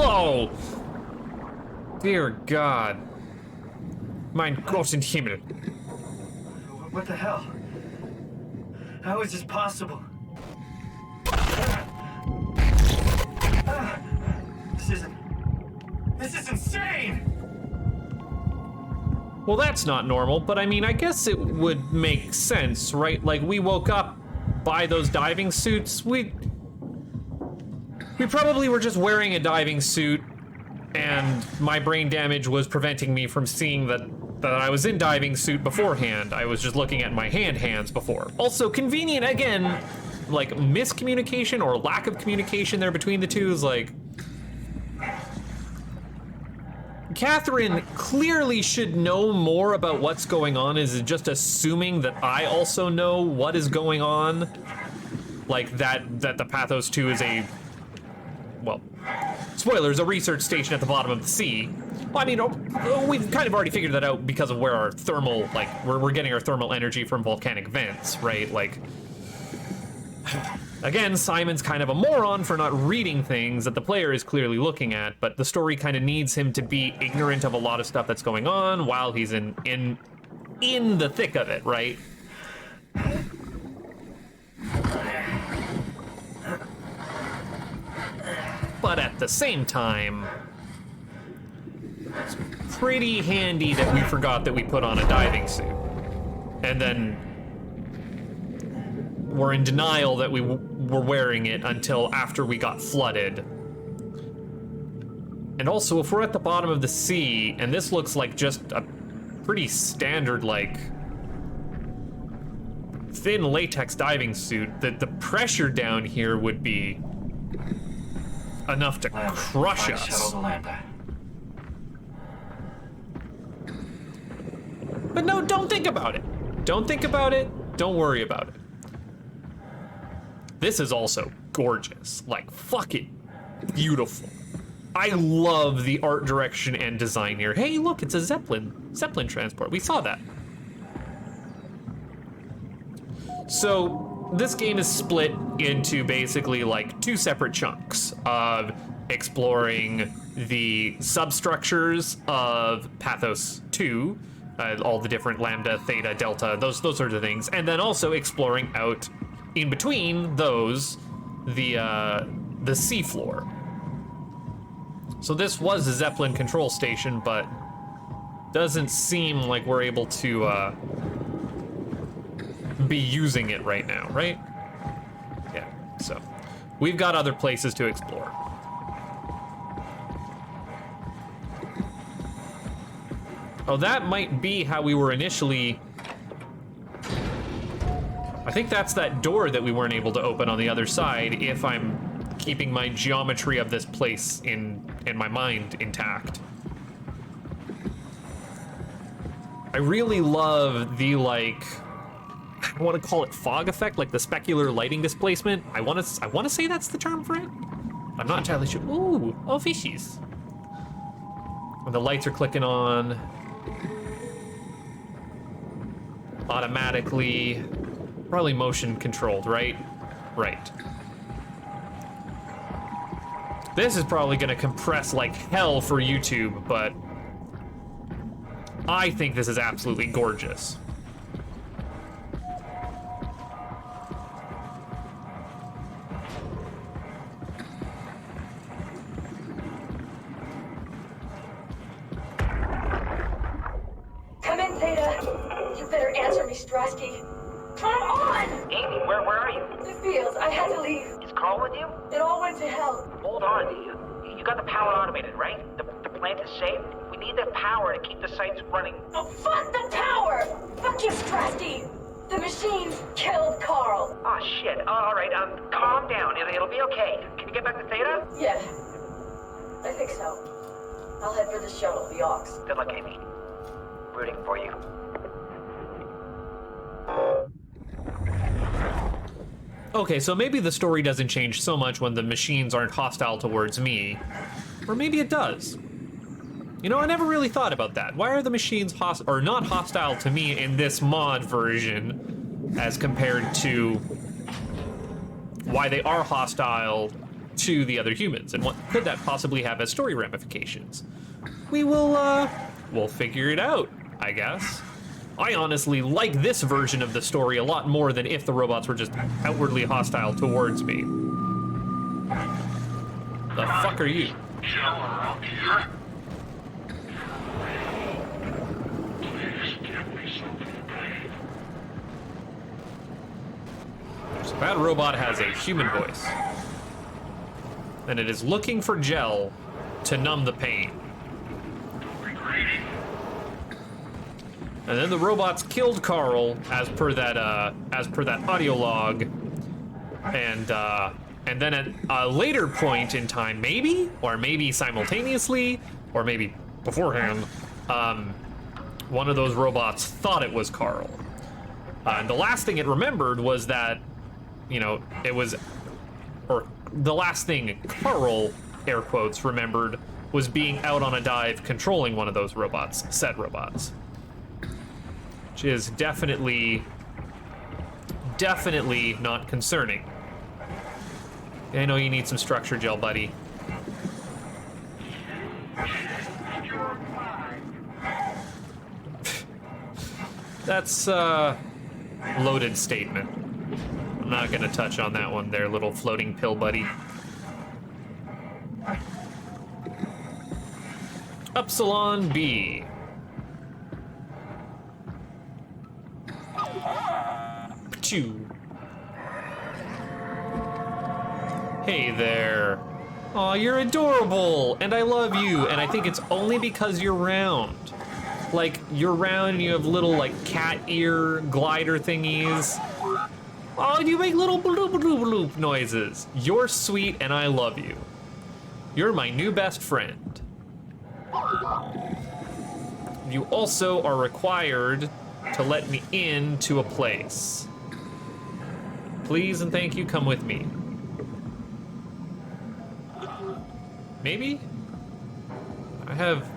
Oh! Dear God. Mein großen Himmel. What the hell? How is this possible? This is insane! Well, that's not normal, but I mean, I guess it would make sense, right? Like, we woke up by those diving suits. We probably were just wearing a diving suit, and my brain damage was preventing me from seeing that I was in diving suit beforehand. I was just looking at my hands before. Also convenient, again, like miscommunication or lack of communication there between the two is like... Catherine clearly should know more about what's going on, is just assuming that I also know what is going on. Like that the Pathos 2 is a, well, spoilers, a research station at the bottom of the sea. Well, I mean, we've kind of already figured that out because of where our thermal, like, we're getting our thermal energy from volcanic vents, right? Like, again, Simon's kind of a moron for not reading things that the player is clearly looking at, but the story kind of needs him to be ignorant of a lot of stuff that's going on while he's in the thick of it, right? But at the same time, it's pretty handy that we forgot that we put on a diving suit. And then we're in denial that we were wearing it until after we got flooded. And also, if we're at the bottom of the sea, and this looks like just a pretty standard, like, thin latex diving suit, that the pressure down here would be enough to crush us. But no, don't think about it. Don't think about it. Don't worry about it. This is also gorgeous. Like, fucking beautiful. I love the art direction and design here. Hey, look, it's a Zeppelin transport. We saw that. So this game is split into basically like two separate chunks of exploring the substructures of Pathos 2, all the different lambda, theta, delta, those sorts of things, and then also exploring out in between those the seafloor. So this was a Zeppelin control station, but doesn't seem like we're able to be using it right now, right? Yeah, so we've got other places to explore. Oh, that might be how we were initially... I think that's that door that we weren't able to open on the other side, if I'm keeping my geometry of this place in my mind intact. I really love the, like, I want to call it fog effect, like the specular lighting displacement. I want to say that's the term for it. I'm not entirely sure. Ooh, oh, fishies. When the lights are clicking on automatically, probably motion controlled, right? Right. This is probably gonna compress like hell for YouTube, but I think this is absolutely gorgeous. Come in, Theta. You better answer me, Strasky. Come on! Amy, where are you? The fields. I had to leave. Is Carl with you? It all went to hell. Hold on. You got the power automated, right? The plant is safe? We need the power to keep the sites running. Oh, fuck the tower! Fuck you, Strasky! The machines killed Carl. Oh, shit. All right, calm down. It'll be okay. Can you get back to Theta? Yeah. I think so. I'll head for the shuttle, the Ox. Good luck, Amy. Rooting for you. Okay, so maybe the story doesn't change so much when the machines aren't hostile towards me. Or maybe it does. You know, I never really thought about that. Why are the machines or not hostile to me in this mod version as compared to why they are hostile to the other humans? And what could that possibly have as story ramifications? We'll figure it out, I guess. I honestly like this version of the story a lot more than if the robots were just outwardly hostile towards me. The fuck are you? Shell around here? Please give me something to breathe. So that robot has a human voice. And it is looking for gel to numb the pain. And then the robots killed Carl, as per that audio log, and then at a later point in time, maybe simultaneously, or maybe beforehand, one of those robots thought it was Carl. And the last thing it remembered was that, you know, the last thing Carl, air quotes, remembered was being out on a dive controlling one of those robots, said robots. Which is definitely not concerning. I know you need some structure gel, buddy. That's a loaded statement. I'm not gonna touch on that one there, little floating pill buddy. Upsilon B. Hey there. Aw, you're adorable, and I love you, and I think it's only because you're round. Like, you're round and you have little, like, cat ear glider thingies. Oh, you make little bloop bloop bloop noises. You're sweet, and I love you. You're my new best friend. You also are required to let me into a place. Please and thank you, come with me. Maybe? I have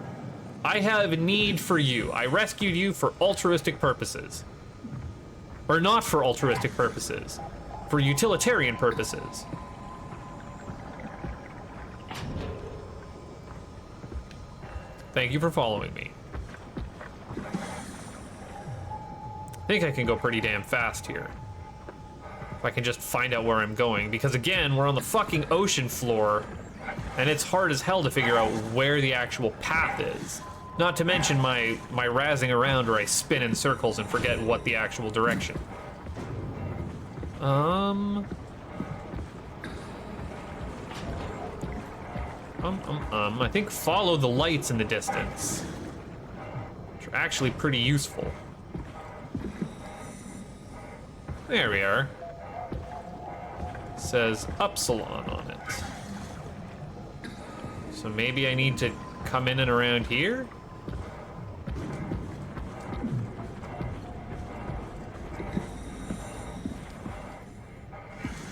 need for you. I rescued you for altruistic purposes. Or not for altruistic purposes. For utilitarian purposes. Thank you for following me. I think I can go pretty damn fast here. If I can just find out where I'm going, because again, we're on the fucking ocean floor, and it's hard as hell to figure out where the actual path is. Not to mention my razzing around where I spin in circles and forget what the actual direction. I think follow the lights in the distance, which are actually pretty useful. There we are. It says Upsilon on it. So maybe I need to come in and around here?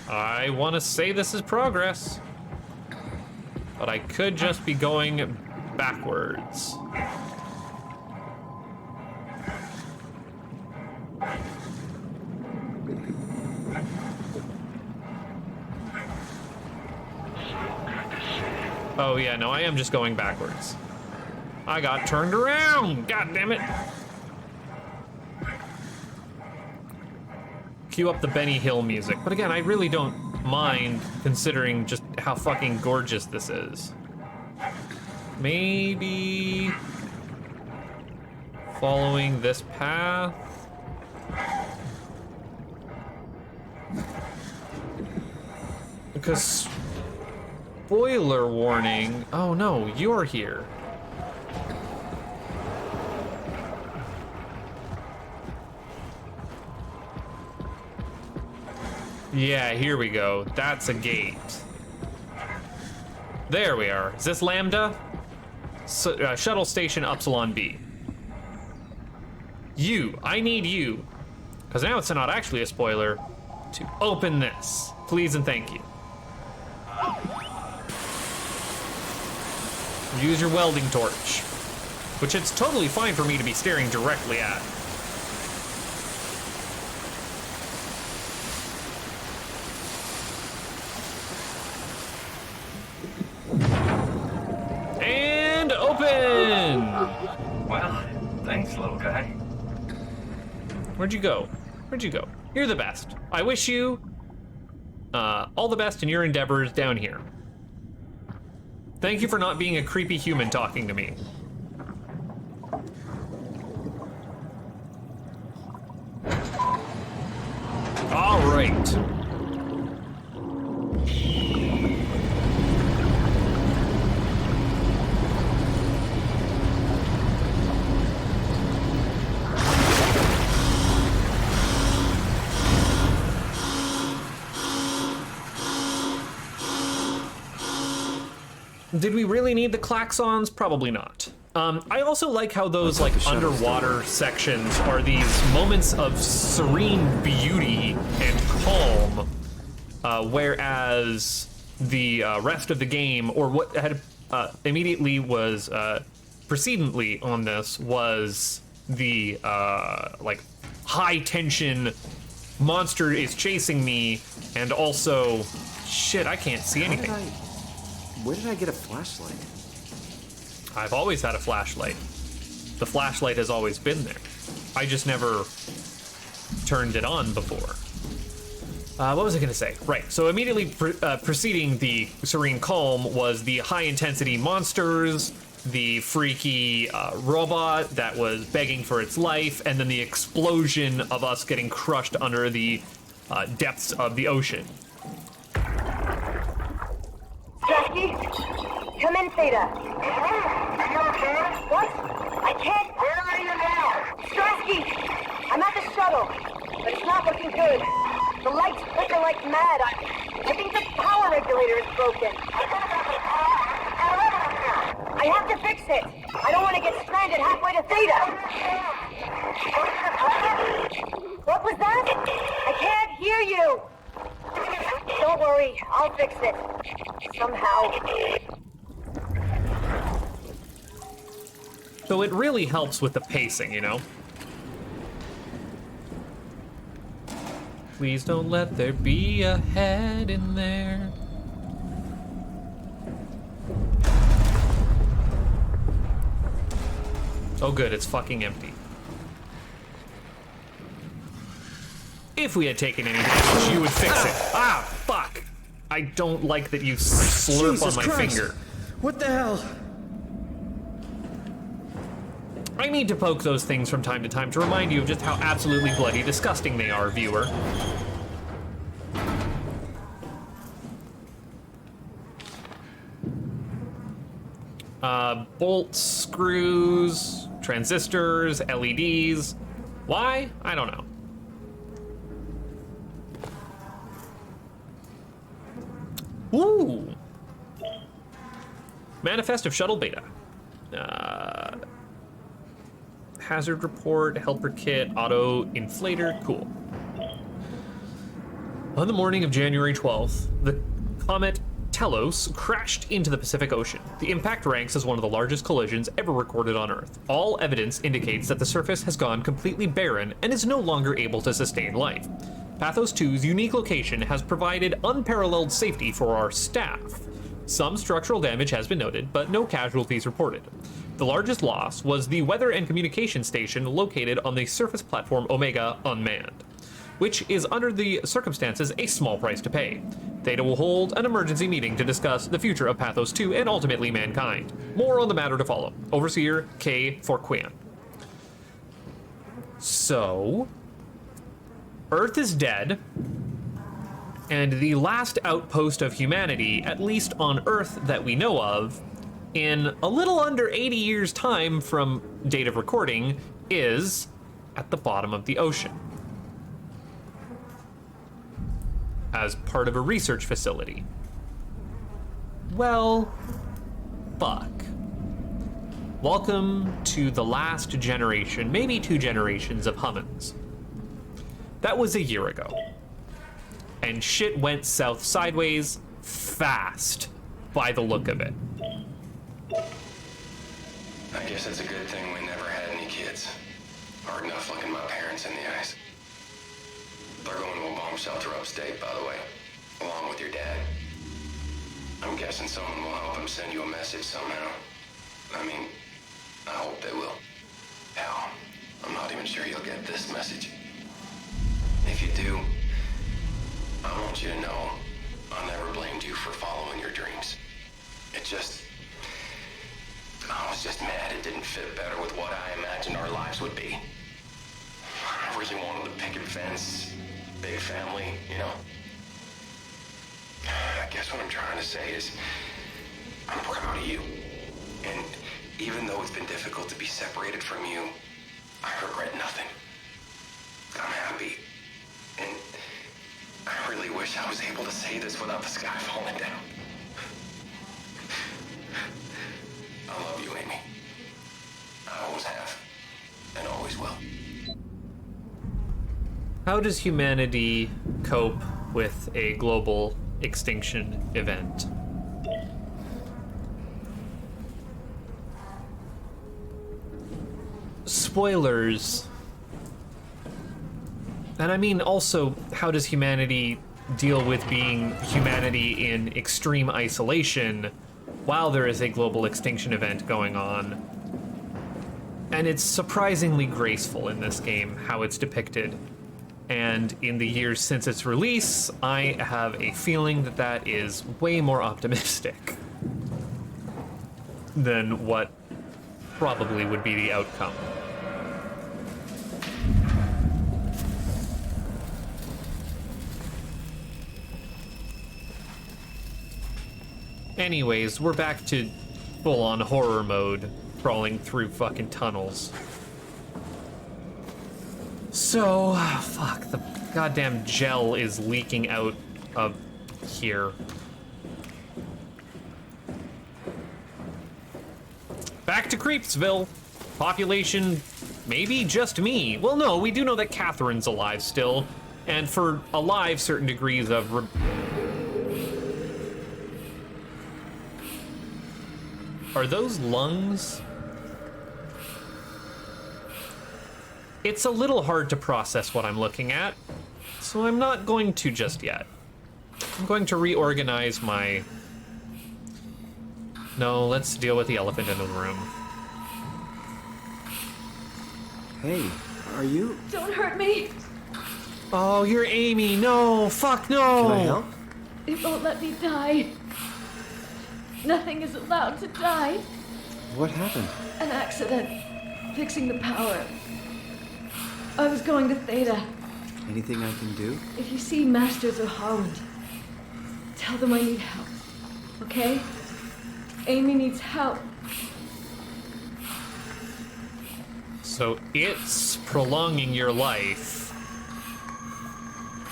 I want to say this is progress, but I could just be going backwards. Oh yeah, no, I am just going backwards. I got turned around, god damn it. Cue up the Benny Hill music. But again, I really don't mind considering just how fucking gorgeous this is. Maybe following this path. Because spoiler warning. Oh no, you're here. Yeah, here we go. That's a gate. There we are. Is this Lambda? Shuttle Station Upsilon B. You. I need you. Because now it's not actually a spoiler. To open this. Please and thank you. Use your welding torch. which it's totally fine for me to be staring directly at. And open! Well, thanks, little guy. Where'd you go? Where'd you go? You're the best. I wish you all the best in your endeavors down here. Thank you for not being a creepy human talking to me. All right. Did we really need the klaxons? Probably not. I also like how those like underwater sections are these moments of serene beauty and calm, whereas the rest of the game, or what had immediately was precedently on this, was the like high tension monster is chasing me, and also shit, I can't see anything. Where did I get a flashlight? I've always had a flashlight. The flashlight has always been there. I just never turned it on before. What was I gonna say? Right, so immediately preceding the serene calm was the high intensity monsters, the freaky robot that was begging for its life, and then the explosion of us getting crushed under the depths of the ocean. Strasky, come in, Theta. What? I can't. Where are you now? Strasky, I'm at the shuttle, but it's not looking good. The lights flicker like mad. I think the power regulator is broken. I have to fix it. I don't want to get stranded halfway to Theta. What was that? I can't hear you. Don't worry, I'll fix it. Somehow. So it really helps with the pacing, you know? Please don't let there be a head in there. Oh good, it's fucking empty. If we had taken any damage, you would fix it. Ah, fuck! I don't like that you slurp Jesus on my Christ. finger. What the hell? I need to poke those things from time to time to remind you of just how absolutely bloody disgusting they are, viewer. Bolts, screws, transistors, LEDs. Why? I don't know. Ooh! Manifest of Shuttle Beta. Hazard report, helper kit, auto inflator, cool. On the morning of January 12th, the comet Telos crashed into the Pacific Ocean. The impact ranks as one of the largest collisions ever recorded on Earth. All evidence indicates that the surface has gone completely barren and is no longer able to sustain life. Pathos 2's unique location has provided unparalleled safety for our staff. Some structural damage has been noted, but no casualties reported. The largest loss was the weather and communication station located on the surface platform Omega unmanned, which is under the circumstances a small price to pay. Theta will hold an emergency meeting to discuss the future of Pathos 2 and ultimately mankind. More on the matter to follow. Overseer K. Forquian. So, Earth is dead, and the last outpost of humanity, at least on Earth that we know of, in a little under 80 years' time from date of recording, is at the bottom of the ocean as part of a research facility. Well, fuck. Welcome to the last generation, maybe 2 generations of humans. That was a year ago. And shit went south sideways fast by the look of it. I guess it's a good thing we never had any kids. Hard enough looking my parents in the eyes. They're going to a bomb shelter upstate, by the way, along with your dad. I'm guessing someone will help him send you a message somehow. I mean, I hope they will. Hell, I'm not even sure you'll get this message. If you do, I want you to know I never blamed you for following your dreams. I was just mad it didn't fit better with what I imagined our lives would be. I really wanted the picket fence, big family, you know? I guess what I'm trying to say is, I'm proud of you. And even though it's been difficult to be separated from you, I regret nothing. I'm happy. And I really wish I was able to say this without the sky falling down. I love you, Amy. I always have, and always will. How does humanity cope with a global extinction event? Spoilers. And I mean also, how does humanity deal with being humanity in extreme isolation while there is a global extinction event going on? And it's surprisingly graceful in this game, how it's depicted. And in the years since its release, I have a feeling that that is way more optimistic than what probably would be the outcome. Anyways, we're back to full-on horror mode, crawling through fucking tunnels. So, fuck, the goddamn gel is leaking out of here. Back to Creepsville. Population, maybe just me. Well, no, we do know that Catherine's alive still, and for alive, certain degrees of Are those lungs? It's a little hard to process what I'm looking at, so I'm not going to just yet. I'm going to reorganize my... No, let's deal with the elephant in the room. Hey, are you? Don't hurt me. Oh, you're Amy. No, fuck no. Can I help? It won't let me die. Nothing is allowed to die. What happened? An accident. Fixing the power. I was going to Theta. Anything I can do? If you see Masters or Holland, tell them I need help. Okay? Amy needs help. So it's prolonging your life.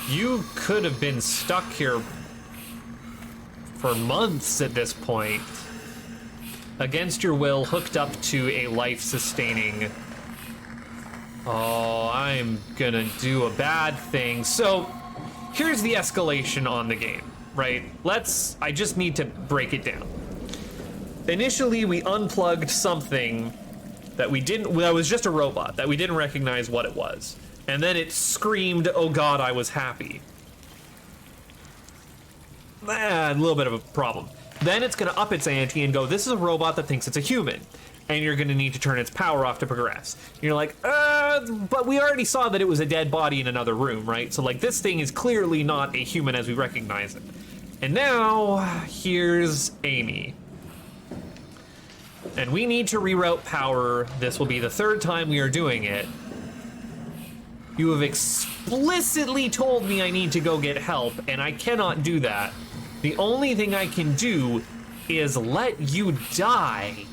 You could have been stuck here for months at this point, against your will, hooked up to a life-sustaining... Oh, I'm gonna do a bad thing. So, here's the escalation on the game, right? I just need to break it down. Initially, we unplugged something that was just a robot, that we didn't recognize what it was. And then it screamed, "Oh God, I was happy." A little bit of a problem. Then it's gonna up its ante and go, this is a robot that thinks it's a human, and you're gonna need to turn its power off to progress. And you're like, but we already saw that it was a dead body in another room, right? So like, this thing is clearly not a human as we recognize it. And now, here's Amy. And we need to reroute power. This will be the third time we are doing it. You have explicitly told me I need to go get help, and I cannot do that. The only thing I can do is let you die.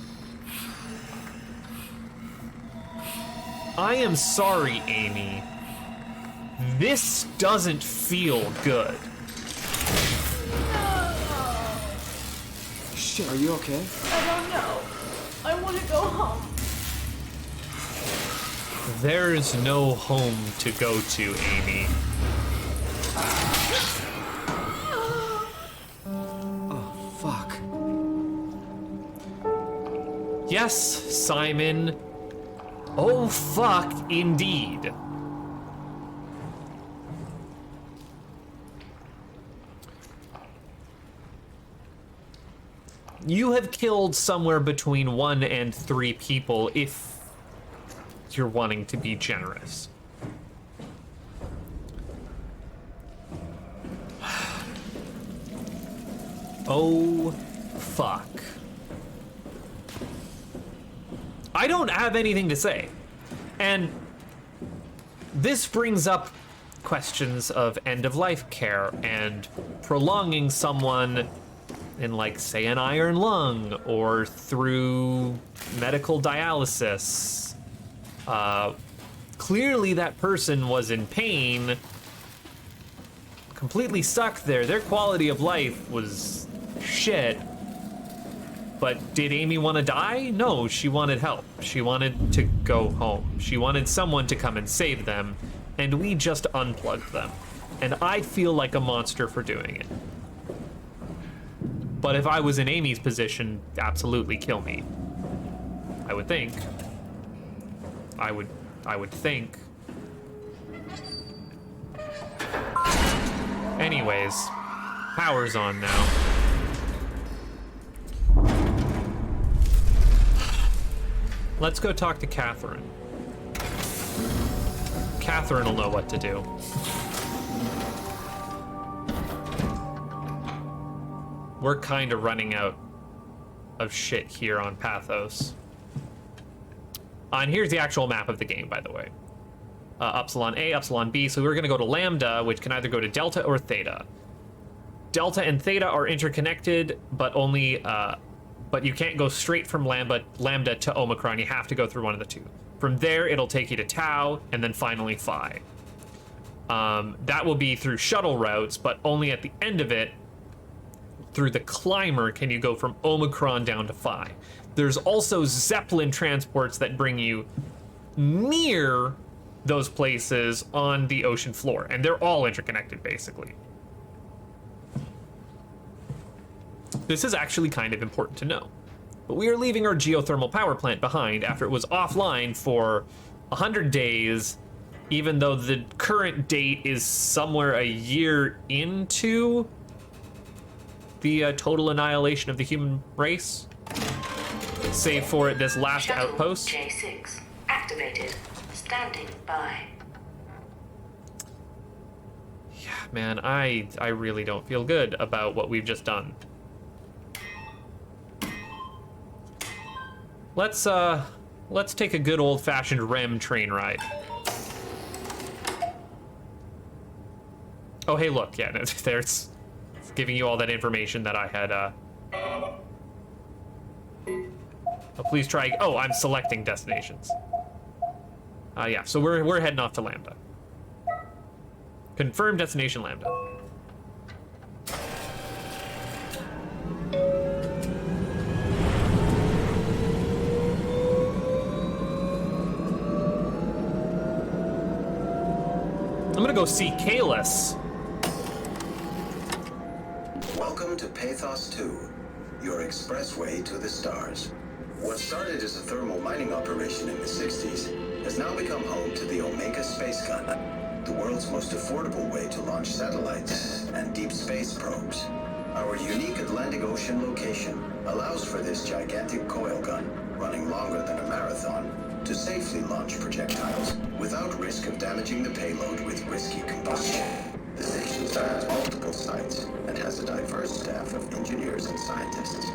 I am sorry, Amy. This doesn't feel good. Shit, are you okay? I don't know. I want to go home. There's no home to go to, Amy. Oh, fuck. Yes, Simon. Oh, fuck, indeed. You have killed somewhere between 1 and 3 people if you're wanting to be generous. Oh, fuck. I don't have anything to say. And this brings up questions of end-of-life care and prolonging someone in, like, say, an iron lung or through medical dialysis. Clearly that person was in pain, completely stuck there. Their quality of life was shit. But did Amy want to die? No, she wanted help. She wanted to go home. She wanted someone to come and save them, and we just unplugged them. And I feel like a monster for doing it. But if I was in Amy's position, absolutely kill me. I would think. I would think. Anyways, power's on now. Let's go talk to Catherine. Catherine will know what to do. We're kind of running out of shit here on Pathos. And here's the actual map of the game, by the way. Upsilon A, Upsilon B. So we're going to go to Lambda, which can either go to Delta or Theta. Delta and Theta are interconnected, but only... but you can't go straight from Lambda to Omicron. You have to go through one of the two. From there, it'll take you to Tau, and then finally Phi. That will be through shuttle routes, but only at the end of it, through the climber, can you go from Omicron down to Phi. There's also Zeppelin transports that bring you near those places on the ocean floor, and they're all interconnected, basically. This is actually kind of important to know. But we are leaving our geothermal power plant behind after it was offline for 100 days, even though the current date is somewhere a year into the total annihilation of the human race. Save for this last Shuttle outpost. J6 activated. Standing by. Yeah, man, I really don't feel good about what we've just done. Let's take a good old-fashioned REM train ride. Oh, hey, look, yeah, there's it's giving you all that information that I had. Oh, please try. Oh, I'm selecting destinations. Yeah, so we're heading off to Lambda. Confirm destination Lambda. I'm gonna go see Kalis. Welcome to Pathos 2, your expressway to the stars. What started as a thermal mining operation in the 60s has now become home to the Omega Space Gun, the world's most affordable way to launch satellites and deep space probes. Our unique Atlantic Ocean location allows for this gigantic coil gun, running longer than a marathon, to safely launch projectiles without risk of damaging the payload with risky combustion. The station spans multiple sites and has a diverse staff of engineers and scientists.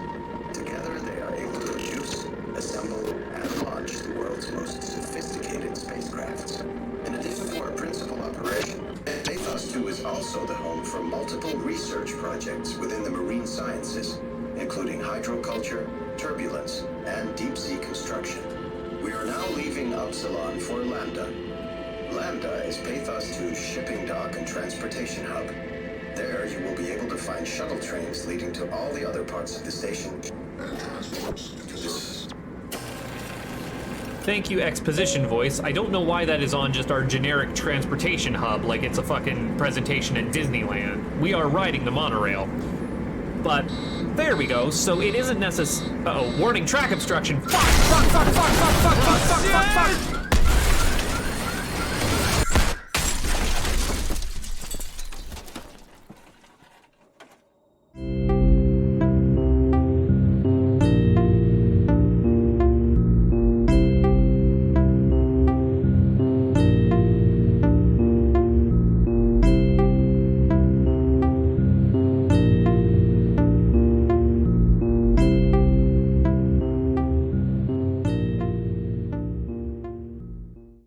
Together, they are able to produce, assemble, and launch the world's most sophisticated spacecrafts. In addition to our principal operation, Pathos 2 is also the home for multiple research projects within the marine sciences, including hydroculture, turbulence, and deep-sea construction. We are now leaving Upsilon for Lambda. Lambda is Pathos 2's shipping dock and transportation hub. There, you will be able to find shuttle trains leading to all the other parts of the station. Thank you, exposition voice. I don't know why that is on just our generic transportation hub like it's a fucking presentation at Disneyland. We are riding the monorail. But there we go. So it isn't necessary. Uh-oh, warning track obstruction. Fuck, fuck, fuck, fuck, fuck, fuck, fuck, fuck, fuck, fuck.